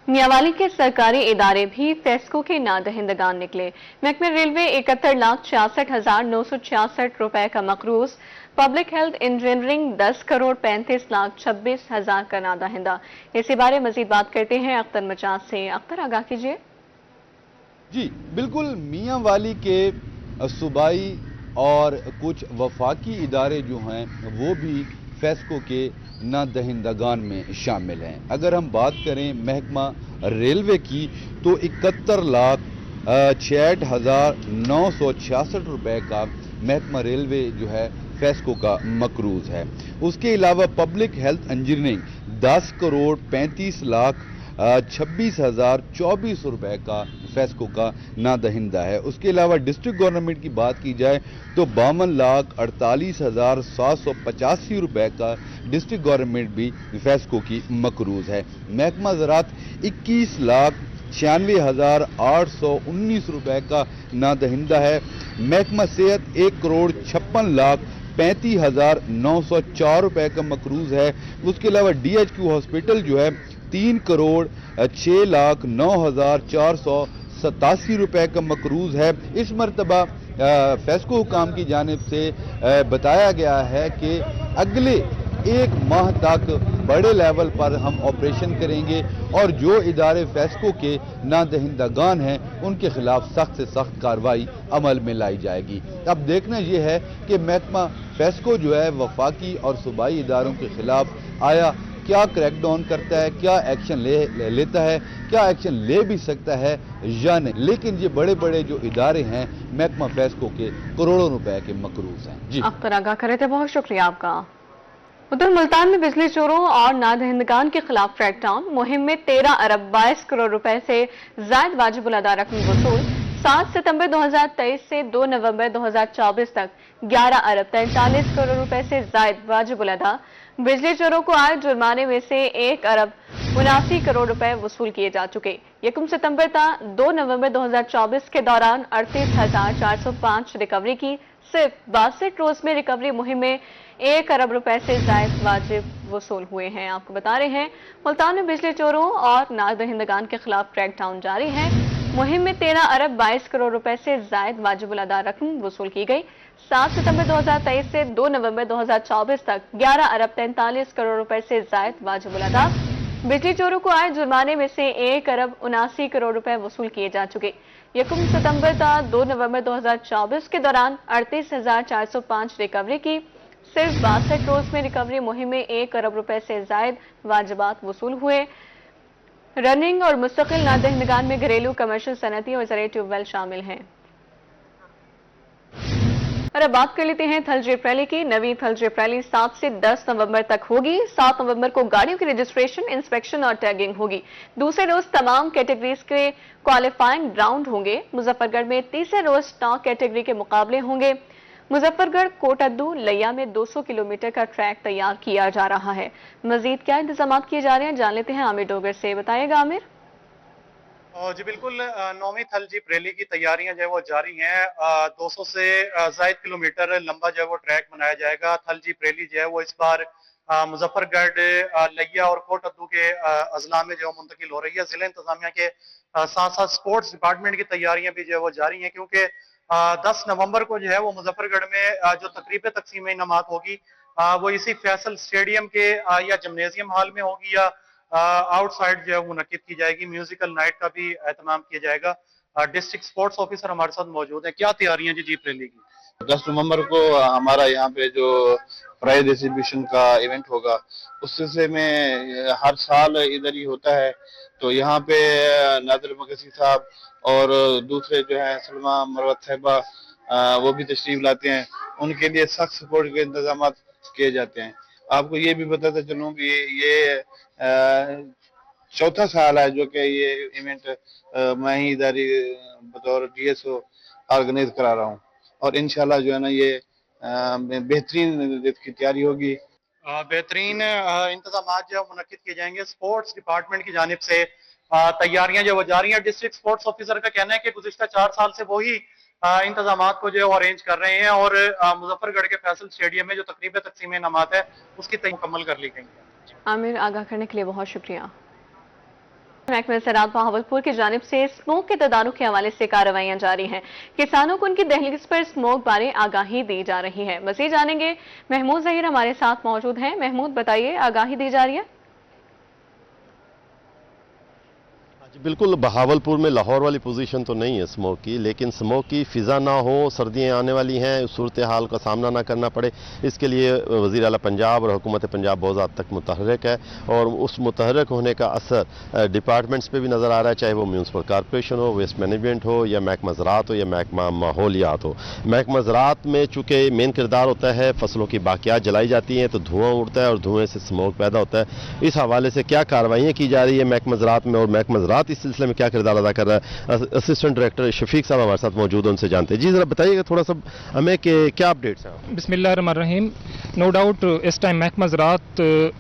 मियांवाली के सरकारी इदारे भी फेस्को के नादहिंदगान निकले। महकमे रेलवे 71,66,966 रुपए का मकरूज, पब्लिक हेल्थ इंजीनियरिंग 10,35,26,000 का नादहिंदा। इसी बारे मजीद बात करते हैं अख्तर मजाज से। अख्तर, आगाह कीजिए। जी बिल्कुल, मियांवाली के सूबाई और कुछ वफाकी इदारे जो हैं वो भी फेस्को के नादहिंदगान में शामिल हैं। अगर हम बात करें महकमा रेलवे की तो 71,66,966 रुपए का महकमा रेलवे जो है फेस्को का मकरूज है। उसके अलावा पब्लिक हेल्थ इंजीनियरिंग 10,35,26,024 रुपए का फेस्को का नादहिंदा है। उसके अलावा डिस्ट्रिक्ट गवर्नमेंट की बात की जाए तो 52,48,785 रुपए का डिस्ट्रिक्ट गवर्नमेंट भी फेस्को की मकरूज है। महकमा ज़राअत 21,96,819 रुपए का नादहिंदा है। महकमा सेहत 1,56,35,904 रुपए का मकरूज है। उसके अलावा DHQ हॉस्पिटल जो है 3,06,09,487 रुपए का मकरूज है। इस मरतबा फेस्को हुकाम की जानिब से बताया गया है कि अगले 1 माह तक बड़े लेवल पर हम ऑपरेशन करेंगे और जो इदारे फेस्को के नादहिंदगान हैं उनके खिलाफ सख्त से सख्त कार्रवाई अमल में लाई जाएगी। अब देखना यह है कि महकमा फेस्को जो है वफाकी और सूबाई इदारों के खिलाफ आया क्या क्रैकडाउन करता है, क्या एक्शन लेता है, क्या एक्शन ले भी सकता है या नहीं। लेकिन ये बड़े बड़े जो इदारे हैं महकमा फेस्को के करोड़ों रुपए के मकरूज हैं। जी अख्तर, आगाह करे थे, बहुत शुक्रिया आपका। उधर मुल्तान में बिजली चोरों और नादहिंदगान के खिलाफ क्रैकडाउन मुहिम में 13 अरब 22 करोड़ रुपए से जायद वाजिबुल अदा रकम वसूल। 7 सितंबर 2023 से 2 नवंबर 2024 तक 11 अरब 43 करोड़ रुपए से जायद वाजिबुल अदा। बिजली चोरों को आए जुर्माने में से 1 अरब 79 करोड़ रुपए वसूल किए जा चुके। 1 सितंबर तक 2 नवंबर 2024 के दौरान 38,405 रिकवरी की। सिर्फ 62 रोज में रिकवरी मुहिम में 1 अरब रुपए से जायद वाजिब वसूल हुए हैं। आपको बता रहे हैं मुल्तान में बिजली चोरों और नादहिंदगान के खिलाफ क्रैकडाउन जारी है। मुहिम में 13 अरब 22 करोड़ रुपए से जायद वाजिबुल अदा रकम वसूल की गई। 7 सितंबर 2023 से 2 नवंबर 2024 तक 11 अरब 43 करोड़ रुपए से जायद वाजिबुल अदा। बिजली चोरों को आए जुर्माने में से 1 अरब 79 करोड़ रुपए वसूल किए जा चुके। 1 सितंबर तक 2 नवंबर 2024 के दौरान 38,405 रिकवरी की। सिर्फ 62 रोज में रिकवरी मुहिम में 1 अरब रुपए से जायद वाजिबात वसूल हुए। रनिंग और मुस्तकिल नादहिंदगान में घरेलू, कमर्शियल, सनती और ज़राई ट्यूबवेल शामिल हैं। और अब बात कर लेते हैं थल जीप रैली की। नवी थल जीप रैली 7 से 10 नवंबर तक होगी। 7 नवंबर को गाड़ियों की रजिस्ट्रेशन, इंस्पेक्शन और टैगिंग होगी। दूसरे रोज तमाम कैटेगरीज के क्वालिफाइंग राउंड होंगे। मुजफ्फरगढ़ में तीसरे रोज स्टॉक कैटेगरी के मुकाबले होंगे। मुजफ्फरगढ़ कोटद्दू लिया में 200 किलोमीटर का ट्रैक तैयार किया जा रहा है। मजीद क्या इंतजाम किए जा रहे हैं जान लेते हैं आमिर डोगर से। बताइएगा आमिर। जी बिल्कुल, 9वीं थल जीप रैली की तैयारियां जो है वो जारी हैं। 200 से जायद किलोमीटर लंबा जो है वो ट्रैक बनाया जाएगा। थल जीप रैली जो है वो इस बार मुजफ्फरगढ़, लिया और कोटद्दू के अजला में जो मुंतकिल हो रही है। जिला इंतजामिया के साथ साथ स्पोर्ट्स डिपार्टमेंट की तैयारियां भी जो है वो जारी हैं, क्योंकि 10 नवंबर को जो है वो मुजफ्फरगढ़ में जो तकरीब तकसीम इनामात होगी वो इसी फैसल स्टेडियम के या जिम्नेजियम हॉल में होगी या आउटसाइड जो है वो मुनक्किद की जाएगी। म्यूजिकल नाइट का भी एहतमाम किया जाएगा। डिस्ट्रिक्ट स्पोर्ट्स ऑफिसर हमारे साथ मौजूद है। क्या तैयारियां जी जीप रैली की? 10 नवंबर को हमारा यहाँ पे जो प्राइज डिस्ट्रीब्यूशन का इवेंट होगा उस सिलसिले में हर साल इधर ही होता है। तो यहाँ पे नादिर मगसी साहब और दूसरे जो है सलमा मरवत साहिबा वो भी तशरीफ लाते हैं। उनके लिए सख्त सपोर्ट के इंतजाम किए जाते हैं। आपको ये भी बताता चलूँ कि ये चौथा साल है जो कि ये इवेंट मैं ही इधर बतौर DSO ऑर्गेनाइज करा रहा हूँ और इंशाल्लाह जो है ना ये बेहतरीन की तैयारी होगी। बेहतरीन इंतजाम जो मुनक्किद किए जाएंगे। स्पोर्ट्स डिपार्टमेंट की जानिब से तैयारियां जो वो जारी हैं। डिस्ट्रिक्ट स्पोर्ट्स ऑफिसर का कहना है कि गुज़िश्ता 4 साल से वही इंतजाम को जो अरेंज कर रहे हैं और मुजफ्फरगढ़ के फैसल स्टेडियम में जो तकरीब तकसीम इनामात है उसकी तैयारी मुकम्मल कर ली गई है। आमिर, आगाह करने के लिए बहुत शुक्रिया। महकमा ज़राअत बहावलपुर की जानिब से स्मोक के तदारुक के हवाले से कार्रवाइयां जारी हैं। किसानों को उनकी दहलीज पर स्मोक बारे आगाही दी जा रही है। मज़ीद जानेंगे, महमूद ज़हीर हमारे साथ मौजूद हैं। महमूद, बताइए, आगाही दी जा रही है? बिल्कुल, बहावलपुर में लाहौर वाली पोजीशन तो नहीं है स्मोक की, लेकिन स्मोक की फिजा ना हो, सर्दियां आने वाली हैं, सूरत हाल का सामना ना करना पड़े, इसके लिए वज़ीर आला पंजाब और हुकूमत पंजाब बहुत ज़्यादा तक मुतहर्रिक है। और उस मुतहर्रिक होने का असर डिपार्टमेंट्स पे भी नज़र आ रहा है, चाहे वो म्यूनसिपल कॉरपोरेशन हो, वेस्ट मैनेजमेंट हो, या महकमा ज़राअत हो, या महकमा माहौलियात हो। महकमा ज़राअत में चूँकि मेन किरदार होता है, फसलों की बाकियात जलाई जाती हैं तो धुआं उड़ता है और धुएँ से स्मोक पैदा होता है। इस हवाले से क्या कार्रवाइयाँ की जा रही है महकमा ज़राअत में, और महकमा ज़राअत इस सिलसिले में क्या किरदार अदा कर रहा है? असिस्टेंट डायरेक्टर शफीक साहब हमारे साथ मौजूद हैं, उनसे जानते हैं। जी, जरा बताइएगा थोड़ा सा हमें कि क्या अपडेट्स हैं। बिस्मिल्लाहिर्रहमानिर्रहीम। नो डाउट इस टाइम महकमा ज़राअत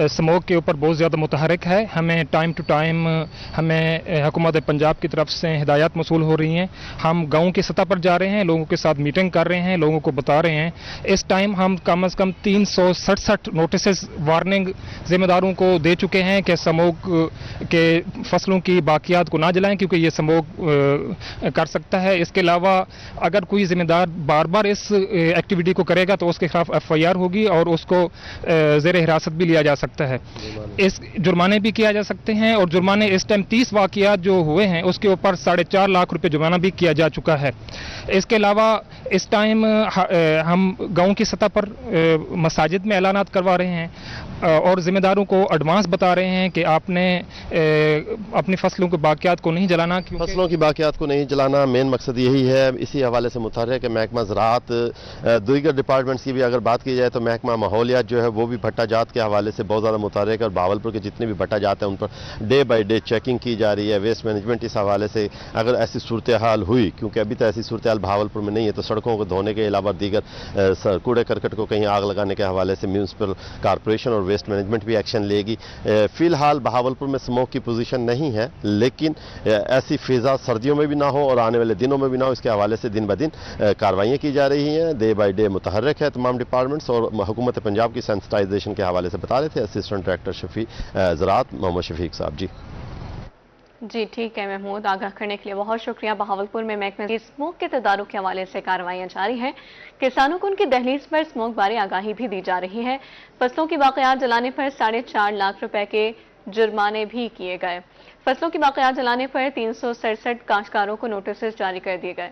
स्मोक के ऊपर बहुत ज़्यादा मुतहरिक है। हमें टाइम टू टाइम हमें हुकूमत पंजाब की तरफ से हिदायत मौसूल हो रही हैं। हम गाँव की सतह पर जा रहे हैं, लोगों के साथ मीटिंग कर रहे हैं, लोगों को बता रहे हैं। इस टाइम हम कम अज़ कम 367 नोटिस वार्निंग ज़िम्मेदारों को दे चुके हैं कि स्मोक के फसलों की बाकियात को ना जलाएं, क्योंकि ये स्मोक कर सकता है। इसके अलावा अगर कोई ज़िम्मेदार बार बार इस एक्टिविटी को करेगा तो उसके खिलाफ FIR होगी और उसको ज़ेर हिरासत भी लिया जा सकता है। इस जुर्माने भी किया जा सकते हैं, और जुर्माने इस टाइम 30 वाक़ियात जो हुए हैं उसके ऊपर 4.5 लाख रुपए जुर्माना भी किया जा चुका है। इसके अलावा इस टाइम हम गाँव की सतह पर मसाजिद में ऐलानात करवा रहे हैं और ज़िम्मेदारों को एडवांस बता रहे हैं कि आपने अपनी फसलों के बाकियात को नहीं जलाना। फसलों की बाकियात को नहीं जलाना मेन मकसद यही है। इसी हवाले से मुतहर्रिक है महकमा ज़राअत। दीगर डिपार्टमेंट्स की भी अगर बात की जाए तो महकमा माहौलियात जो है वो भी भट्टा जात के हवाले से बहुत ज़्यादा मुतहर्रिक है, और बहावलपुर के जितने भी भट्टा जात हैं उन per day by day checking की जा रही है। वेस्ट मैनेजमेंट इस हवाले से अगर ऐसी सूरत हाल हुई, क्योंकि अभी तो ऐसी सूरत हाल बहावलपुर में नहीं है, तो सड़कों को धोने के अलावा दीगर कूड़े करकट को कहीं आग लगाने के हवाले से म्यूनसिपल कॉरपोरेशन और वेस्ट मैनेजमेंट भी एक्शन लेगी। फ़िलहाल बहावलपुर में स्मोक की पोजीशन नहीं है, लेकिन ऐसी फिजा सर्दियों में भी ना हो और आने वाले दिनों में भी ना हो, इसके हवाले से दिन ब दिन कार्रवाइयाँ की जा रही हैं। डे बाई डे मुतहर्रिक है तमाम डिपार्टमेंट्स, और हुकूमत पंजाब की सेंसिटाइजेशन के हवाले से बता रहे थे असिस्टेंट डायरेक्टर ज़राअत मोहम्मद शफीक साहब। जी ठीक है महमूद, आगाह करने के लिए बहुत शुक्रिया। बहावलपुर में महकमे की स्मोक के तदारुक के हवाले से कार्रवाइयां जारी हैं। किसानों को उनकी दहलीज पर स्मोक बारे आगाही भी दी जा रही है। फसलों की बाकियात जलाने पर 4.5 लाख रुपए के जुर्माने भी किए गए। फसलों की बाकियात जलाने पर 367 काश्तकारों को नोटिस जारी कर दिए गए।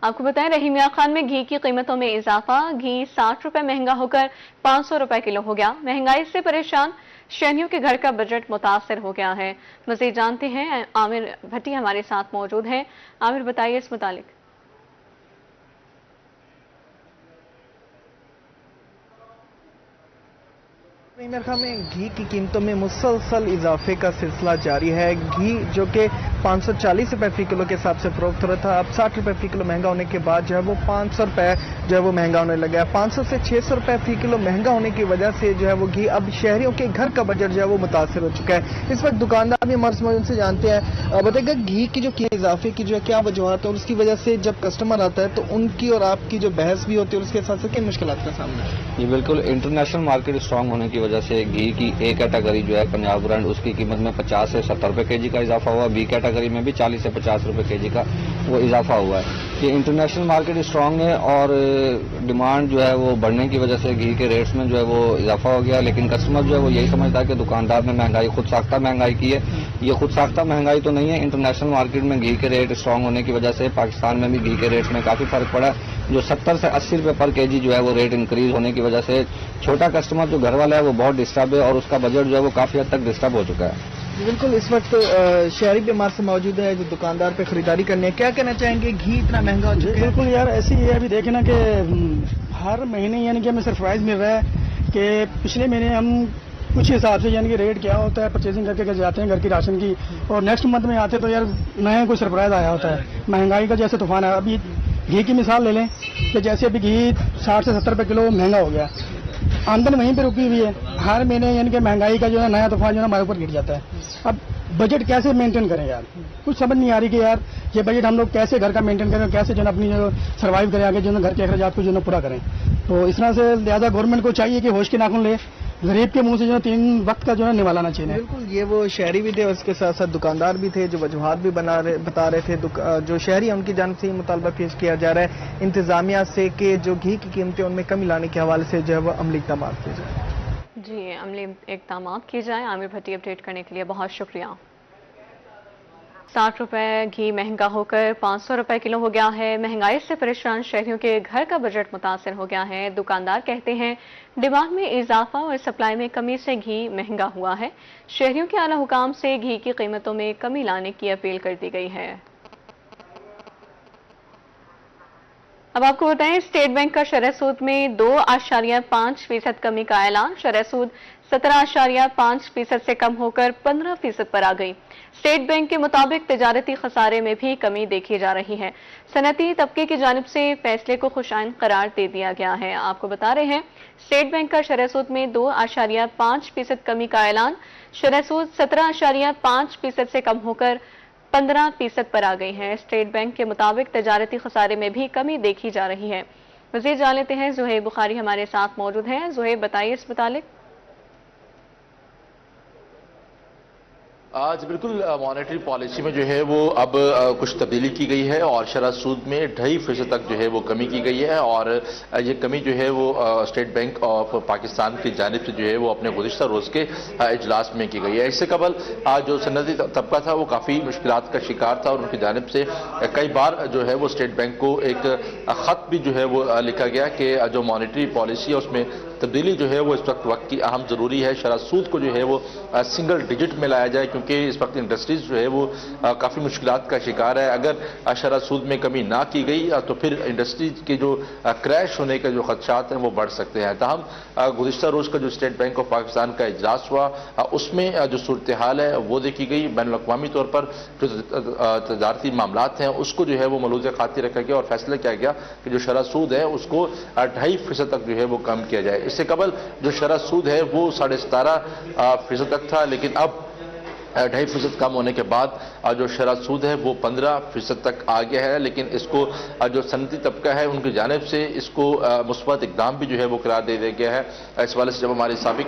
आपको बताएं, रहीमिया खान में घी की कीमतों में इजाफा। घी 60 रुपए महंगा होकर 500 रुपए किलो हो गया। महंगाई से परेशान शहरियों के घर का बजट मुतासर हो गया है। मज़ीद जानते हैं, आमिर भट्टी हमारे साथ मौजूद हैं। आमिर, बताइए इस मुतालिक। रहीमिया खान में घी की कीमतों में मुसलसल इजाफे का सिलसिला जारी है। घी जो कि 540 रुपए फी किलो के हिसाब से फरोख्त हो रहा था, अब 60 रुपए फी किलो महंगा होने के बाद जो है वो 500 रुपए जो है वो महंगा होने लगा है। 500 से 600 रुपए फी किलो महंगा होने की वजह से जो है वो घी अब शहरियों के घर का बजट जो है वो मुतासर हो चुका है। इस वक्त दुकानदार भी हमारे उनसे जानते हैं, बताइएगा घी की जो इजाफे की जो है क्या वजूहत है, और उसकी वजह से जब कस्टमर आता है तो उनकी और आपकी जो बहस भी होती है उसके साथ साथ किन मुश्किलात का सामना है? ये बिल्कुल इंटरनेशनल मार्केट स्ट्रांग होने की वजह से घी की ए कैटेगरी जो है पंजाब ब्रांड, उसकी कीमत में 50 से 70 रुपए केजी का इजाफा हुआ। बी कैटेगरी में भी 40 से 50 रुपए केजी का वो इजाफा हुआ है। ये इंटरनेशनल मार्केट स्ट्रांग है और डिमांड जो है वो बढ़ने की वजह से घी के रेट्स में जो है वो इजाफा हो गया। लेकिन कस्टमर जो है वो यही समझता है कि दुकानदार ने महंगाई खुद साख्ता महंगाई की है। ये खुद साख्ता महंगाई तो नहीं है, इंटरनेशनल मार्केट में घी के रेट स्ट्रांग होने की वजह से पाकिस्तान में भी घी के रेट्स में काफी फर्क पड़ा है। जो 70 से 80 रुपए पर केजी जो है वो रेट इंक्रीज होने की वजह से छोटा कस्टमर जो घर वाला है वो बहुत डिस्टर्ब है और उसका बजट जो है वो काफी हद तक डिस्टर्ब हो चुका है। बिल्कुल, इस वक्त शहरी भी हमारे से मौजूद है जो दुकानदार पे खरीदारी करनी है। क्या कहना चाहेंगे, घी इतना महंगा हो चुका है? बिल्कुल यार, ऐसी ही है। अभी देखे ना कि हर महीने यानी कि हमें सरप्राइज मिल रहा है कि पिछले महीने हम कुछ हिसाब से यानी कि रेट क्या होता है परचेजिंग करके जाते हैं घर की राशन की, और नेक्स्ट मंथ में आते तो यार नया कोई सरप्राइज आया होता है। महंगाई का जैसे तूफान है। अभी घी की मिसाल ले लें कि जैसे अभी घी 60 से 70 रुपए किलो महंगा हो गया, आमदन वहीं पे रुकी हुई है। हर महीने यानी कि महंगाई का जो है नया तूफान जो है हमारे ऊपर गिर जाता है। अब बजट कैसे मेंटेन करें यार, कुछ समझ नहीं आ रही कि यार ये बजट हम लोग कैसे घर का मेंटेन करें, कैसे जो है अपनी जो सर्वाइव करें आगे, जो है घर के अखराजात को जो है पूरा करें। तो इस तरह से लिहाजा गवर्नमेंट को चाहिए कि होश के नाखून ले गरीब के मुंह से जो है 3 वक्त का जो है निवाला ना छीने। बिल्कुल, ये वो शहरी भी थे, उसके साथ साथ दुकानदार भी थे जो वजूहात भी बता रहे थे। जो शहरी हैं उनकी जानिब से ये मुतालबा पेश किया जा रहा है इंतजामिया से कि जो घी की कीमतें उनमें कमी लाने के हवाले से जो है वो अमली इक़दाम किए जाए। जी, अमली इक़दाम किए जाए। आमिर भट्टी अपडेट करने के लिए बहुत शुक्रिया। 60 रुपए घी महंगा होकर 500 रुपए किलो हो गया है। महंगाई से परेशान शहरियों के घर का बजट मुतासर हो गया है। दुकानदार कहते हैं डिमांड में इजाफा और सप्लाई में कमी से घी महंगा हुआ है। शहरियों के आला हुकाम से घी की कीमतों में कमी लाने की अपील कर दी गई है। अब आपको बताएं, स्टेट बैंक का शरह सूद में 2.5% कमी का ऐलान। शरह सूद 17.5% से कम होकर 15% पर आ गई। स्टेट बैंक के मुताबिक तिजारती खसारे में भी कमी देखी जा रही है। सनती तबके की जानिब से फैसले को खुशाइन करार दे दिया गया है। आपको बता रहे हैं, स्टेट बैंक का शरह सूद में 2.5% कमी का ऐलान। शरह सूद 17.5% से कम होकर 15% पर आ गई है। स्टेट बैंक के मुताबिक तिजारती खसारे में भी कमी देखी जा रही है। मज़ीद जान लेते हैं, ज़ुहैब बुखारी हमारे साथ मौजूद हैं। ज़ुहैब, बताइए इस मुतालिक। आज बिल्कुल मॉनेटरी पॉलिसी में जो है वो अब कुछ तब्दीली की गई है और शरह सूद में 2.5% तक जो है वो कमी की गई है। और ये कमी जो है वो स्टेट बैंक ऑफ पाकिस्तान की जानिब से जो है वो अपने गुज़िश्ता रोज़ के इजलास में की गई है। इससे कबल जो सनदी तबका था वो काफ़ी मुश्किलात का शिकार था और उनकी जानिब से कई बार जो है वो स्टेट बैंक को एक ख़त भी जो है वो लिखा गया कि जो मॉनेटरी पॉलिसी है उसमें तब्दीली जो है वो इस वक्त की अहम ज़रूरी है। शरह सूद को जो है वो सिंगल डिजिट में लाया जाए, क्योंकि इस वक्त इंडस्ट्रीज जो है वो काफ़ी मुश्किलात का शिकार है। अगर शरह सूद में कमी ना की गई तो फिर इंडस्ट्रीज के जो क्रैश होने के जो खदशात हैं वो बढ़ सकते हैं। ताहम गुज़िश्ता रोज़ का जो स्टेट बैंक ऑफ पाकिस्तान का इजलास हुआ उसमें जो सूरत हाल है वो देखी गई। बैन अल-अक़वामी तौर पर जो तजारती मामलात हैं उसको जो है वो मलूज़ खातिर रखा गया और फैसला किया गया कि जो शरह सूद है उसको 2.5% तक जो है वो कम किया जाए। इससे कबल जो शरह सूद है वो 17.5% तक था, लेकिन अब 2.5% कम होने के बाद जो शरह सूद है वो 15% तक आ गया है। लेकिन इसको जो सनती तबका है उनकी जानिब से इसको मुस्बत इक़दाम भी जो है वो करार दे दिया गया है। इस वाले से जब हमारे साबिक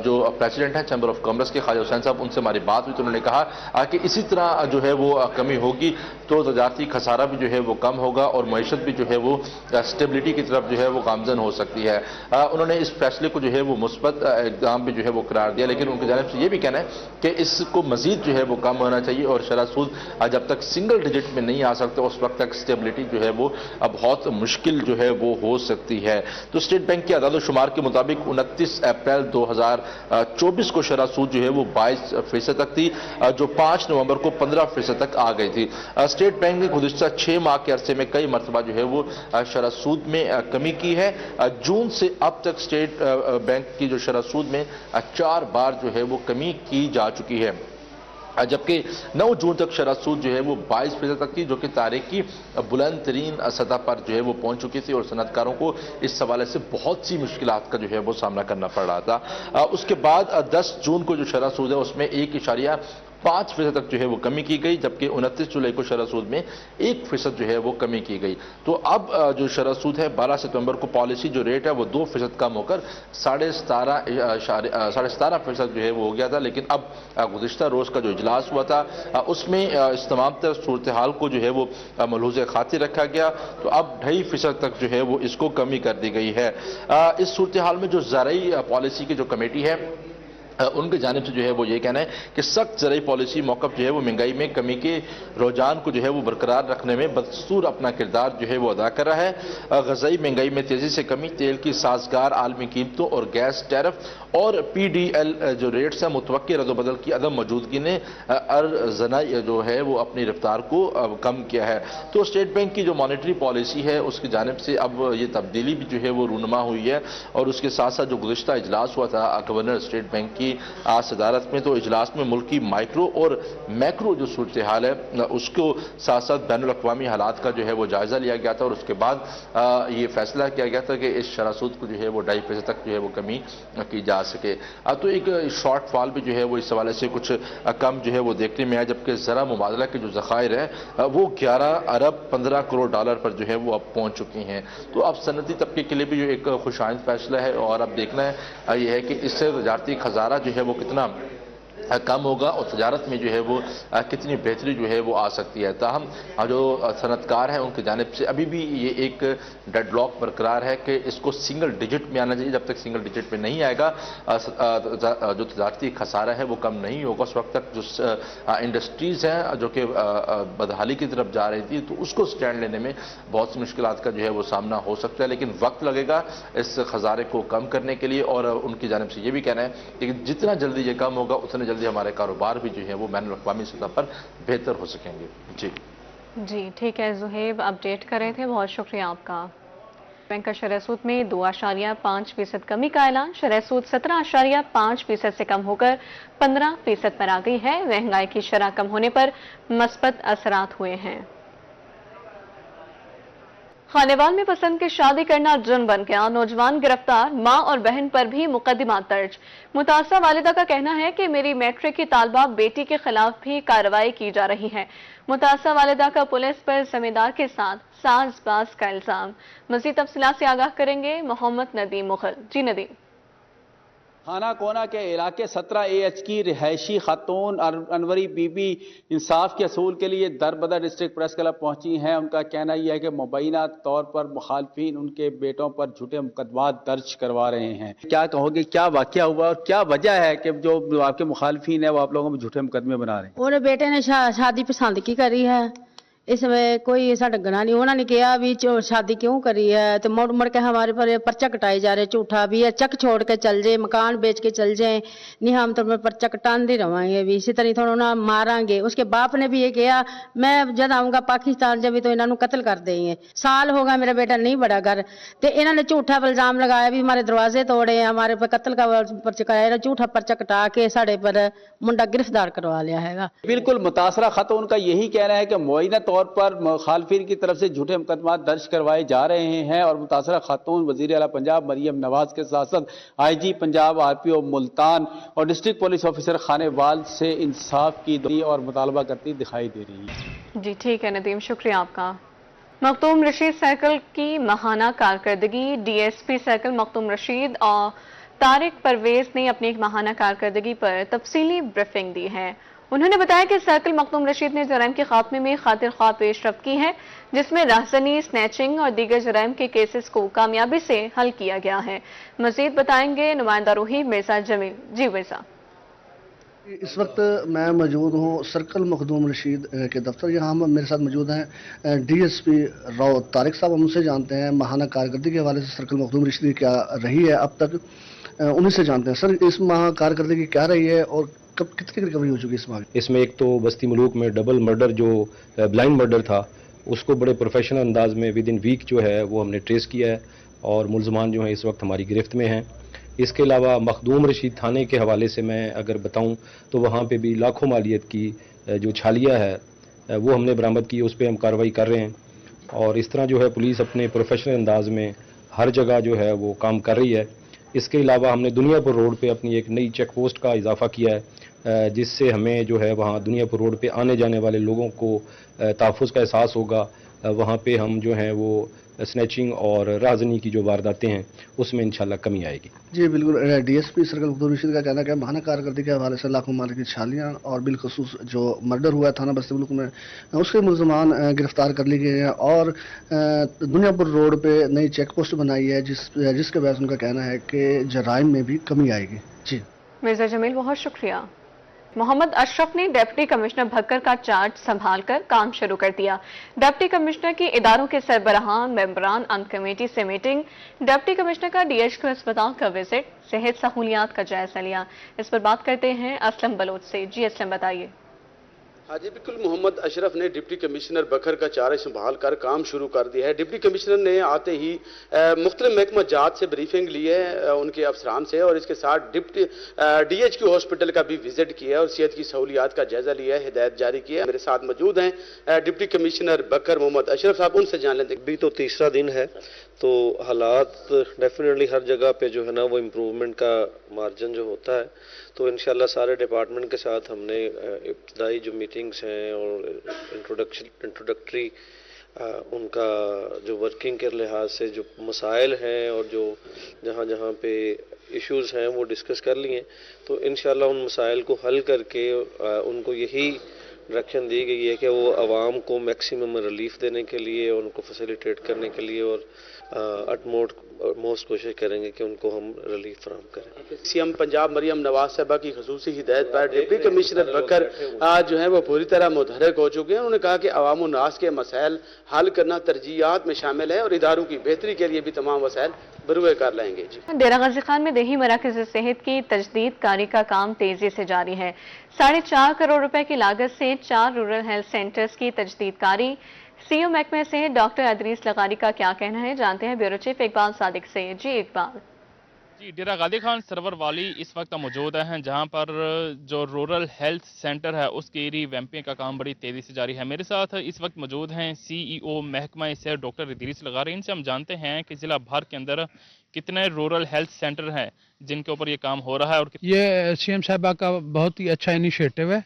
जो प्रेसिडेंट हैं चैम्बर ऑफ कॉमर्स के ख्वाजा हुसैन साहब, उनसे हमारी बात हुई तो उन्होंने कहा कि इसी तरह जो है वो कमी होगी तो तजारती खसारा भी जो है वो कम होगा और मईशत भी जो है वो स्टेबिलिटी की तरफ जो है वो गामजन हो सकती है। उन्होंने इस फैसले को जो है वो मुस्बत इक़दाम भी जो है वो करार दिया, लेकिन उनकी जानिब से ये भी कहना है कि इसको मजीद जो है वो कम होना चाहिए और शरह सूद जब तक सिंगल डिजिट में नहीं आ सकते उस वक्त तक स्टेबिलिटी जो है वो बहुत मुश्किल जो है वो हो सकती है। तो स्टेट बैंक के अदाद शुमार के मुताबिक 29 अप्रैल 2024 को शरह सूद जो है वो 22% तक थी, जो 5 नवंबर को 15% तक आ गई थी। स्टेट बैंक ने गुज़िश्ता 6 माह के अरसे में कई मरतबा जो है वो शरह सूद में कमी की है। जून से अब तक स्टेट बैंक की जो शरह सूद में 4 बार जो है वो कमी की जा चुकी है, जबकि 9 जून तक शरह सूद जो है वो 22% तक थी, जो कि तारीख की बुलंद तरीन सतह पर जो है वो पहुंच चुकी थी और सनतकारों को इस हवाले से बहुत सी मुश्किलात का जो है वो सामना करना पड़ रहा था। उसके बाद 10 जून को जो शरह सूद है उसमें 1.5% तक जो है वो कमी की गई, जबकि 29 जुलाई को शरह सूद में 1% जो है वो कमी की गई। तो अब जो शरह सूद है 12 सितंबर को पॉलिसी जो रेट है वो 2% कम होकर 17.5% जो है वो हो गया था। लेकिन अब गुज़िश्ता रोज़ का जो इजलास हुआ था उसमें इस तमाम तर सूरत हाल को जो है वो मलहूज़ खातिर रखा गया, तो अब 2.5% तक जो है वो इसको कमी कर दी गई है। इस सूरत हाल में जो ज़राई पॉलिसी की जो कमेटी है उनके जानिब से जो है वो ये कहना है कि सख्त ज़राई पॉलिसी मौक़िफ़ जो है वो महंगाई में कमी के रुझान को जो है वो बरकरार रखने में बदस्तूर अपना किरदार जो है वो अदा कर रहा है। ग़ज़ाई महंगाई में तेज़ी से कमी, तेल की साजगार आलमी कीमतों और गैस टैरिफ और PDL जो रेट्स हैं मुतवक्किल रद्द-ओ-बदल की अदम मौजूदगी ने अर्ज़ना जो है वो अपनी रफ्तार को कम किया है। तो स्टेट बैंक की जो मॉनेटरी पॉलिसी है उसकी जानिब से अब ये तब्दीली भी जो है वो रूनुमा हुई है और उसके साथ साथ जो गुज़िश्ता इजलास हुआ था गवर्नर स्टेट बैंक की की सदारत में। तो इजलास में मुल्की माइक्रो और मैक्रो जो सूरत हाल है उसको साथ साथ बैनुल अक़वामी हालात का जो है वो जायजा लिया गया था और उसके बाद ये फैसला किया गया था कि इस शरह सूद को जो है वो 2.5% तक जो है वो कमी की जा सके। तो एक शॉर्ट फॉल भी जो है वो इस हवाले से कुछ कम जो है वो देखने में आया, जबकि ज़रा मुबादला के जो ज़खायर है वो 11 अरब 15 करोड़ डॉलर पर जो है वो अब पहुंच चुकी हैं। तो अब सनती तबके के लिए भी जो एक खुशाइंद फैसला है और अब देखना है ये है कि इससे तजारती खजाना जो है वो कितना कम होगा और तजारत में जो है वो कितनी बेहतरी जो है वो आ सकती है। ताहम जो सनतकार हैं उनकी जानिब से अभी भी ये एक डेडलॉक बरकरार है कि इसको सिंगल डिजिट में आना चाहिए। जब तक सिंगल डिजिट में नहीं आएगा जो तजारती खसारा है वो कम नहीं होगा। उस वक्त तक जो इंडस्ट्रीज़ हैं जो कि बदहाली की तरफ जा रही थी तो उसको स्टैंड लेने में बहुत सी मुश्किलात का जो है वो सामना हो सकता है, लेकिन वक्त लगेगा इस खजारे को कम करने के लिए। और उनकी जानिब से ये भी कहना है कि जितना जल्दी ये कम होगा उतने जल्दी हमारे कारोबार भी जो है वो बैनुल अक़वामी सतह पर बेहतर हो सकेंगे। जी ठीक है ज़ुहैब, अपडेट कर रहे थे, बहुत शुक्रिया आपका। बैंक का शरह सूद में 2.5% कमी का ऐलान। शरह सूद 17.5% से कम होकर 15% पर आ गई है। महंगाई की शरह कम होने पर मस्बत असरात हुए हैं। खानेवाल में पसंद की शादी करना जुर्म बन गया, नौजवान गिरफ्तार, मां और बहन पर भी मुकदमा दर्ज। मुतासरा वालिदा का कहना है कि मेरी मैट्रिक की तालबा बेटी के खिलाफ भी कार्रवाई की जा रही है। मुतासरा वालिदा का पुलिस पर जमींदार के साथ साजबाज का इल्जाम। मज़ीद तफसीलात से आगाह करेंगे मोहम्मद नदीम मुगल। जी नदीम। खाना कोना के इलाके 17AH की रिहायशी खातून अनवरी बीबी इंसाफ के असूल के लिए दरबदर डिस्ट्रिक्ट प्रेस क्लब पहुंची हैं। उनका कहना यह है कि मुबैना तौर पर मुखालफिन उनके बेटों पर झूठे मुकदमा दर्ज करवा रहे हैं। क्या कहोगे, क्या वाकया हुआ और क्या वजह है कि जो आपके मुखालफिन है वो आप लोगों में झूठे मुकदमे बना रहे हैं? ਉਹਦੇ ਬੇਟੇ ਨੇ शादी पसंद की करी है, इसमें कोई साढ़ा गना नहीं। उन्होंने कहा भी शादी क्यों करी है, तो मुड़ मुड़ के हमारे पर पर्चा कटाए जा रहे, झूठा भी है, चक छोड़ के चल जाए, मकान बेच के चल जाए, नहीं हम तो पर्चा कटाते रहेंगे भी, इसी तरह थोड़ा ना मारांगे। उसके बाप ने भी ये कहा मैं जब आऊँगा पाकिस्तान जब तो इन्होंने कत्ल कर देंगे। साल हो गया मेरा बेटा नहीं बड़ा घर, तो इन्होंने झूठा इल्जाम लगाया भी हमारे दरवाजे तोड़े, हमारे पर कत्ल का पर्चा कराया, झूठा पर्चा कटा के साढ़े पर मुंडा गिरफ्तार करवा लिया है। बिल्कुल मुतासरा खातून का यही कहना है कि मुआयना तौर पर मुखालफिन की तरफ से झूठे मुकदमा दर्ज करवाए जा रहे हैं और मुतासरा खातून वज़ीर आला पंजाब मरियम नवाज के साथ साथ IG पंजाब, RPO मुल्तान और डिस्ट्रिक्ट पुलिस ऑफिसर खानेवाल से इंसाफ की और मुतालबा करती दिखाई दे रही है। जी ठीक है नदीम, शुक्रिया आपका। मखदूम रशीद सर्कल की माहाना कारकर्दगी। DSP सर्कल मखदूम रशीद और तारिक परवेज ने अपनी एक माहाना कारकर्दगी पर तफसीली ब्रीफिंग दी है। उन्होंने बताया कि सर्कल मखदूम रशीद ने जराइम के खात्मे में खातिर ख्वाह पेशरफ्त की है, जिसमें राहज़नी, स्नैचिंग और दीगर जराइम के केसेस को कामयाबी से हल किया गया है। मजीद बताएंगे नुमाइंदा रूही मिर्जा जमील। जी मिर्जा। इस वक्त मैं मौजूद हूँ सर्कल मखदूम रशीद के दफ्तर। यहाँ मेरे साथ मौजूद हैं DSP राव तारिक साहब। हम उनसे जानते हैं माहाना कारकर्दगी के हवाले से सर्कल मखदूम रशीद क्या रही है अब तक, उन्हीं से जानते हैं। सर, इस माह कारकर्दगी क्या रही है और कब कितनी रिकवरी हो चुकी है इस माह? इसमें एक तो बस्ती मुलूक में डबल मर्डर जो ब्लाइंड मर्डर था उसको बड़े प्रोफेशनल अंदाज में विद इन वीक जो है वो हमने ट्रेस किया है और मुलजमान जो है इस वक्त हमारी गिरफ्त में हैं। इसके अलावा मखदूम रशीद थाने के हवाले से मैं अगर बताऊं तो वहाँ पे भी लाखों मालियत की जो छालिया है वो हमने बरामद की, उस पर हम कार्रवाई कर रहे हैं। और इस तरह जो है पुलिस अपने प्रोफेशनल अंदाज में हर जगह जो है वो काम कर रही है। इसके अलावा हमने दुनियापुर रोड पे अपनी एक नई चेक पोस्ट का इजाफा किया है, जिससे हमें जो है वहाँ दुनियापुर रोड पे आने जाने वाले लोगों को तहफ़्फ़ुज़ का एहसास होगा। वहाँ पे हम जो हैं वो स्नैचिंग और राजनी की जो वारदातें हैं उसमें इंशाल्लाह कमी आएगी। जी बिल्कुल। DSP सर्कल मखदूम रशीद का कहना है माहाना कारकर्दगी के हवाले से लाखों माल की छालियाँ और बिलखसूस जो मर्डर हुआ है थाना बस्ती मुल्क में उसके मुलजमान गिरफ्तार कर लिए गए हैं और दुनियापुर रोड पे नई चेक पोस्ट बनाई है जिसके वजह से उनका कहना है कि जराइम में भी कमी आएगी। जी मिर्जा जमील, बहुत शुक्रिया। मोहम्मद अशरफ ने डिप्टी कमिश्नर भक्कर का चार्ज संभालकर काम शुरू कर दिया। डिप्टी कमिश्नर की इदारों के सरबराहान मेंबरान अंक कमेटी से मीटिंग। डिप्टी कमिश्नर का DHQ अस्पताल का विजिट, सेहत सहूलियात का जायजा लिया। इस पर बात करते हैं असलम बलोच से। जी असलम, बताइए। ہاں جی بالکل، محمد اشرف نے ڈپٹی کمشنر بکھر کا چارج سنبھال کر کام شروع کر دیا ہے۔ ڈپٹی کمشنر نے آتے ہی مختلف محکمہ جات سے بریفنگ لی ہے ان کے افسران سے، اور اس کے ساتھ ڈی ایچ کیو ہاسپٹل کا بھی وزٹ کیا ہے اور صحت کی سہولیات کا جائزہ لیا ہے، ہدایت جاری کی ہے۔ میرے ساتھ موجود ہیں ڈپٹی کمشنر بکھر محمد اشرف صاحب، ان سے جان لیتے ہیں۔ ابھی تو تیسرا دن ہے تو حالات ڈیفینیٹلی ہر جگہ پہ جو ہے نا وہ امپروومنٹ کا مارجن جو ہوتا ہے، تو انشاءاللہ سارے ڈپارٹمنٹ کے ساتھ ہم نے ابتدائی جو میٹنگز ہیں اور انٹروڈکٹری ان کا جو ورکنگ کے لحاظ سے جو مسائل ہیں اور جو جہاں جہاں پہ ایشوز ہیں وہ ڈسکس کر لیے، تو انشاءاللہ ان مسائل کو حل کر کے ان کو یہی ڈائریکشن دی گئی ہے کہ وہ عوام کو میکسیمم ریلیف دینے کے لیے، ان کو فیسیلیٹیٹ کرنے کے لیے اور موسٹ کوشش کریں گے کہ ان کو ہم ریلیف فراہم کریں۔ سی ایم پنجاب مریم نواز صاحبہ کی خصوصی ہدایت پر ڈپٹی کمشنر بکھر آج جو ہیں وہ پوری طرح متحرک ہو چکے ہیں۔ انہوں نے کہا کہ عوام الناس کے مسائل حل کرنا ترجیحات میں شامل ہے اور اداروں کی بہتری کے لیے بھی تمام وسائل بروئے کر لائیں گے۔ ڈیرہ غازی خان میں دیہی مراکز صحت کی تجدید کاری کا کام تیزی سے جاری ہے۔ 4.5 کروڑ روپے کی لاگت سے 4 رورل ہیلتھ سینٹرز کی تجدید کاری۔ سی او محکمہ سے ڈاکٹر ادریس لغاری کا کیا کہنا ہے، جانتے ہیں بیورو چیف اقبال صادق سے۔ جی اقبال۔ جی، ڈیرہ غازی خان سرور والی اس وقت موجود ہیں جہاں پر جو رورل ہیلتھ سینٹر ہے اس کی ری ویمپنگ کا کام بڑی تیزی سے جاری ہے۔ میرے ساتھ اس وقت موجود ہیں سی ای او محکمہ سے ڈاکٹر ادریس لغاری۔ ان سے ہم جانتے ہیں کہ ضلع بھر کے اندر کتنے رورل ہیلتھ سینٹر ہیں جن کے اوپر یہ کام ہو رہا ہے، اور یہ سی ایم صاحبہ کا بہت ہی اچھا انیشیٹو ہے۔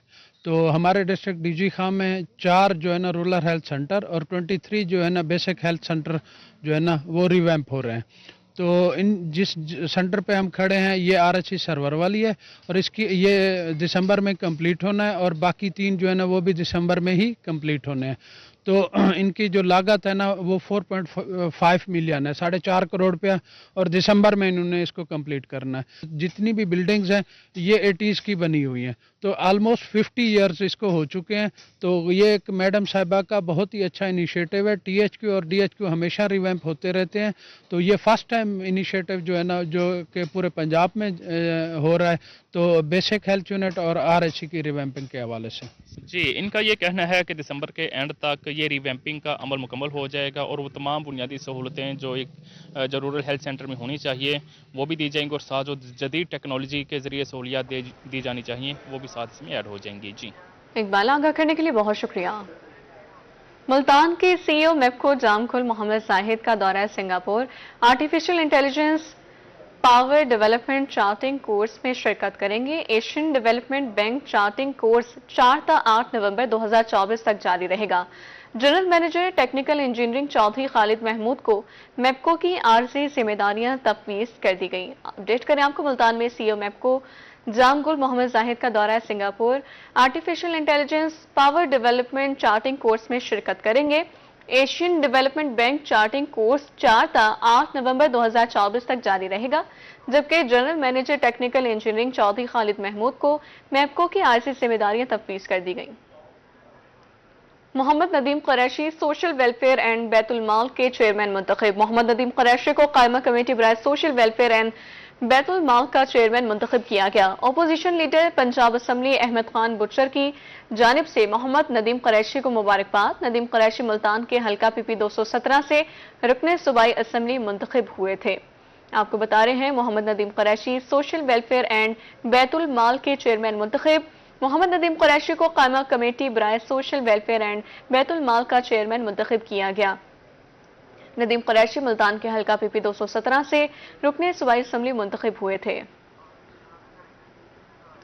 تو ہمارے ڈسٹرکٹ ڈی جی خان میں 4 جو ہے نا رورل ہیلتھ سینٹر اور 23 جو ہے نا بیسک ہیلتھ سینٹر جو ہے نا وہ ریویمپ ہو رہے ہیں۔ تو ان جس سینٹر پہ ہم کھڑے ہیں یہ آر ایچ ای سرور والی ہے اور اس کی یہ دسمبر میں کمپلیٹ ہونا ہے، اور باقی 3 جو ہے نا وہ بھی دسمبر میں ہی کمپلیٹ ہونے ہیں۔ تو ان کی جو لاگت ہے نا وہ 4.5 ملین ہے، 4.5 کروڑ روپیہ، اور دسمبر میں انہوں نے اس کو کمپلیٹ کرنا ہے۔ جتنی بھی بلڈنگز ہیں یہ 80s کی بنی ہوئی ہیں، تو آلموسٹ 50 ایئرز اس کو ہو چکے ہیں۔ تو یہ ایک میڈم صاحبہ کا بہت ہی اچھا انیشیٹو ہے۔ ٹی ایچ کیو اور ڈی ایچ کیو ہمیشہ ریویمپ ہوتے رہتے ہیں، تو یہ فرسٹ ٹائم انیشیٹو جو ہے نا جو کہ پورے پنجاب میں ہو رہا ہے، تو بیسک ہیلتھ یونٹ اور آر ایچ ای کی ریویمپنگ کے حوالے سے۔ جی، ان کا یہ کہنا ہے کہ دسمبر کے اینڈ تک یہ ری ویمپنگ کا عمل مکمل ہو جائے گا اور وہ تمام بنیادی سہولتیں جو ایک رورل ہیلتھ سینٹر میں ہونی چاہیے وہ بھی دی جائیں گی، اور ساتھ جو جدید ٹیکنالوجی کے ذریعے سہولیات دی جانی چاہیے وہ بھی ساتھ اس میں ایڈ ہو جائیں گی۔ جی اقبال، آگاہ کرنے کے لیے بہت شکریہ۔ ملتان کے سی او میپکو جام کھل محمد زاہد کا دورہ Singapore artificial intelligence power development charting course میں شرکت کریں گے۔ Asian Development Bank charting course 4 تا 8 نومبر 2024 تک جاری رہے گا۔ General manager technical engineering Chaudhry Khalid Mahmood کو میپکو کی عارضی ذمہ داریاں تفویض کر دی گئی۔ اپڈیٹ کریں آپ کو، ملتان میں سی او میپکو جام گل محمد زاہد کا دورہ Singapore artificial intelligence power development charting course میں شرکت کریں گے۔ Asian Development Bank charting course 4 تا 8 نومبر 2024 تک جاری رہے گا، جبکہ general manager technical engineering Chaudhry Khalid Mahmood کو میپکو کی عارضی ذمہ داریاں تفویض کر دی گئیں۔ Muhammad Nadeem Qureshi social welfare and Bait ul-Mal کے چیئرمین منتخب۔ محمد ندیم قریشی کو قائمہ کمیٹی برائے سوشل ویلفیئر اینڈ بیت المال کا چیئرمین منتخب کیا گیا۔ Opposition leader Punjab assembly Ahmad Khan Bhachar کی جانب سے محمد ندیم قریشی کو مبارکباد۔ ندیم قریشی ملتان کے حلقہ پی پی 217 سے رکن صوبائی اسمبلی منتخب ہوئے تھے۔ آپ کو بتا رہے ہیں Muhammad Nadeem Qureshi social welfare and Bait ul-Mal کے چیئرمین منتخب۔ محمد ندیم قریشی کو قائمہ کمیٹی برائے سوشل ویلفیئر اینڈ بیت المال کا چیئرمین منتخب کیا گیا۔ ندیم قریشی ملتان کے حلقہ پی پی 217 سے رکن صوبائی اسمبلی منتخب ہوئے تھے۔